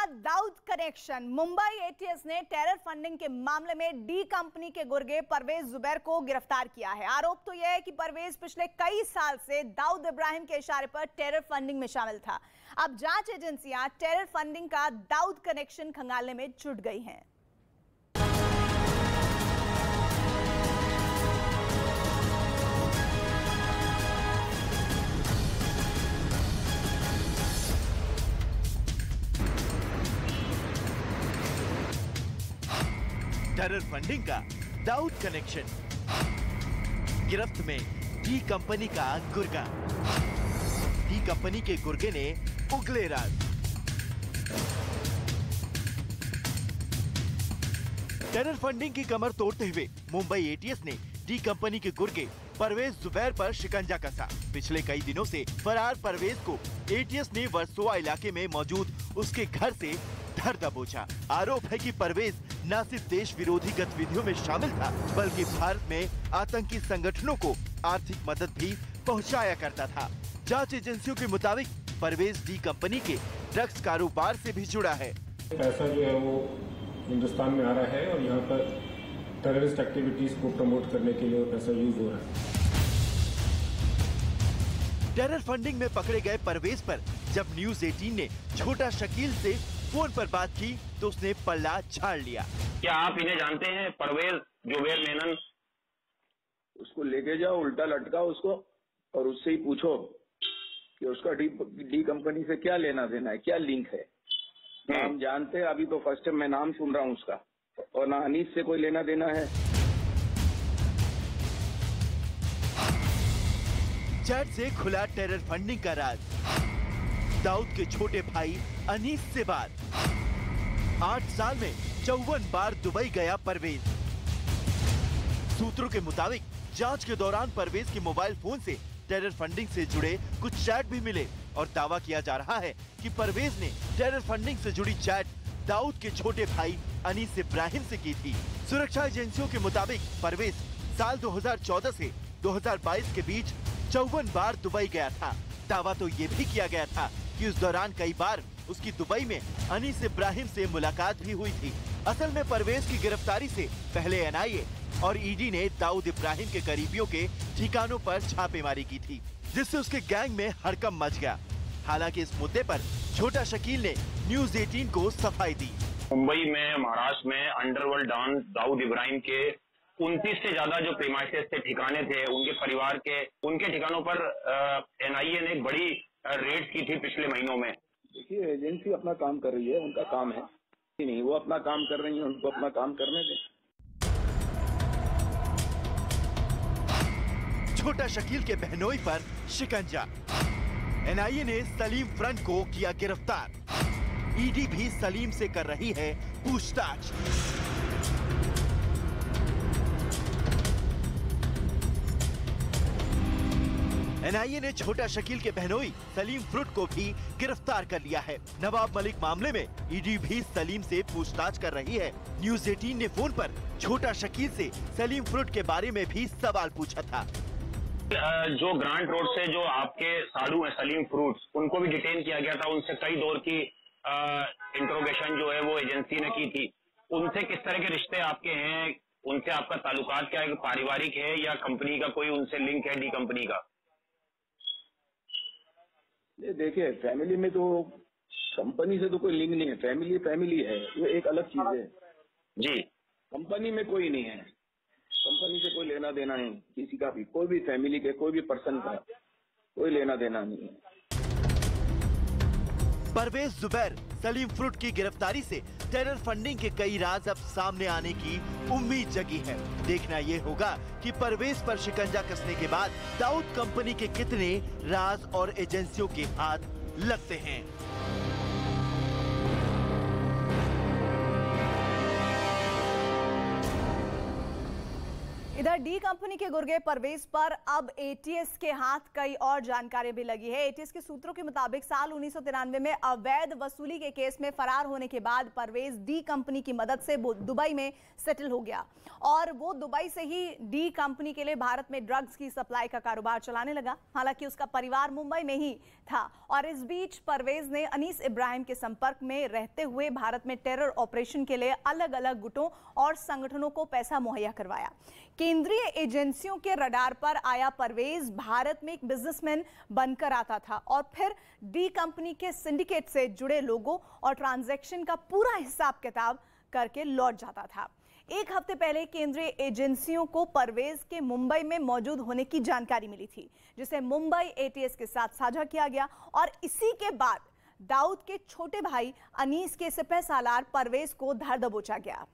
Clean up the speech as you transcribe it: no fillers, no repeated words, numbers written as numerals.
Dawood connection. Mumbai ATS ने terror funding के मामले में डी कंपनी के गुर्गे परवेज जुबैर को गिरफ्तार किया है। आरोप तो यह है कि परवेज पिछले कई साल से दाऊद इब्राहिम के इशारे पर टेरर फंडिंग में शामिल था। अब जांच एजेंसियां टेरर फंडिंग का दाऊद कनेक्शन खंगालने में जुट गई हैं। टेरर फंडिंग का दाऊद कनेक्शन, गिरफ्त में डी कंपनी का गुर्गा। डी कंपनी के गुर्गे ने उगले राज। टेरर फंडिंग की कमर तोड़ते हुए मुंबई एटीएस ने डी कंपनी के गुर्गे परवेज जुबैर पर शिकंजा कसा। पिछले कई दिनों से फरार परवेज को एटीएस ने वर्सोवा इलाके में मौजूद उसके घर से धर दबोचा। आरोप है कि परवेज न सिर्फ देश विरोधी गतिविधियों में शामिल था, बल्कि भारत में आतंकी संगठनों को आर्थिक मदद भी पहुंचाया करता था। जांच एजेंसियों के मुताबिक परवेज डी कंपनी के ड्रग्स कारोबार से भी जुड़ा है। पैसा जो है वो हिंदुस्तान में आ रहा है और यहाँ पर टेररिस्ट एक्टिविटीज को प्रमोट करने के लिए पैसा यूज हो रहा है। टेरर फंडिंग में पकड़े गए परवेज पर जब न्यूज 18 ने छोटा शकील से फोन पर बात की तो उसने पल्ला झाड़ लिया। क्या आप इन्हें जानते हैं? परवेज जुबैर मेनन। उसको लेके जाओ, उल्टा लटकाओ उसको और उससे ही पूछो कि उसका डी कंपनी से क्या लेना देना है, क्या लिंक है। नाम जानते हैं, अभी तो फर्स्ट टाइम मैं नाम सुन रहा हूँ उसका, और ना अनीस से कोई लेना देना है। चैट से खुला टेरर फंडिंग का राज। दाऊद के छोटे भाई अनीस से बात। 8 साल में 54 बार दुबई गया परवेज। सूत्रों के मुताबिक जांच के दौरान परवेज के मोबाइल फोन से टेरर फंडिंग से जुड़े कुछ चैट भी मिले और दावा किया जा रहा है कि परवेज ने टेरर फंडिंग से जुड़ी चैट दाऊद के छोटे भाई अनीस इब्राहिम से की थी। सुरक्षा एजेंसियों के मुताबिक परवेज साल 2014 से 2022 के बीच 54 बार दुबई गया था। दावा तो ये भी किया गया था कि उस दौरान कई बार उसकी दुबई में अनीस इब्राहिम से मुलाकात भी हुई थी। असल में परवेज की गिरफ्तारी से पहले एनआईए और ईडी ने दाऊद इब्राहिम के करीबियों के ठिकानों पर छापेमारी की थी, जिससे उसके गैंग में हड़कंप मच गया। हालांकि इस मुद्दे पर छोटा शकील ने न्यूज 18 को सफाई दी। मुंबई में, महाराष्ट्र में अंडरवर्ल्ड डॉन दाऊद इब्राहिम के 29 से ज्यादा जो प्रीमाइसेस थे, ठिकाने थे उनके परिवार के, उनके ठिकानों पर एनआईए ने एक बड़ी रेड की थी पिछले महीनों में। देखिए, एजेंसी अपना काम कर रही है, उनका काम है। नहीं, वो अपना काम कर रही है, उनको अपना काम करने दें। छोटा शकील के बहनोई पर शिकंजा। एनआईए ने सलीम फ्रंट को किया गिरफ्तार। ईडी भी सलीम से कर रही है पूछताछ। एनआईए ने छोटा शकील के बहनोई सलीम फ्रूट को भी गिरफ्तार कर लिया है। नवाब मलिक मामले में ईडी भी सलीम से पूछताछ कर रही है। न्यूज 18 ने फोन पर छोटा शकील से सलीम फ्रूट के बारे में भी सवाल पूछा था। जो ग्रांट रोड से जो आपके साधु हैं सलीम फ्रूट्स, उनको भी डिटेन किया गया था। उनसे कई दौर की इंट्रोगेशन जो है वो एजेंसी ने की थी। उनसे किस तरह के रिश्ते आपके हैं? उनसे आपका ताल्लुकात क्या है? पारिवारिक है या कंपनी का कोई उनसे लिंक है, डी कंपनी का? देखिए, फैमिली में तो कंपनी से तो कोई लिंक नहीं है। फैमिली फैमिली है, ये एक अलग चीज है जी। कंपनी में कोई नहीं है, कंपनी से कोई लेना देना है किसी का भी, कोई भी फैमिली के कोई भी पर्सन का कोई लेना देना नहीं है। परवेज जुबैर सलीम फ्रूट की गिरफ्तारी से टेरर फंडिंग के कई राज अब सामने आने की उम्मीद जगी है। देखना ये होगा कि परवेज पर शिकंजा कसने के बाद दाऊद कंपनी के कितने राज और एजेंसियों के हाथ लगते हैं। इधर डी कंपनी के गुर्गे परवेज पर अब एटीएस के हाथ कई और जानकारी भी लगी है। एटीएस के सूत्रों के मुताबिक साल 1993 में अवैध वसूली के केस में फरार होने के बाद परवेज डी कंपनी की मदद से दुबई में सेटल हो गया और वो दुबई से ही डी कंपनी के लिए भारत में ड्रग्स की सप्लाई का कारोबार चलाने लगा। हालांकि उसका परिवार मुंबई में ही था और इस बीच परवेज ने अनीस इब्राहिम के संपर्क में रहते हुए भारत में टेरर ऑपरेशन के लिए अलग अलग गुटों और संगठनों को पैसा मुहैया करवाया। केंद्रीय एजेंसियों के रडार पर आया परवेज भारत में एक बिजनेसमैन बनकर आता था और फिर डी कंपनी के सिंडिकेट से जुड़े लोगों और ट्रांजैक्शन का पूरा हिसाब किताब करके लौट जाता था। एक हफ्ते पहले केंद्रीय एजेंसियों को परवेज के मुंबई में मौजूद होने की जानकारी मिली थी, जिसे मुंबई एटीएस के साथ साझा किया गया और इसी के बाद दाऊद के छोटे भाई अनीस के सिपह सालार परवेज को धर दबोचा गया।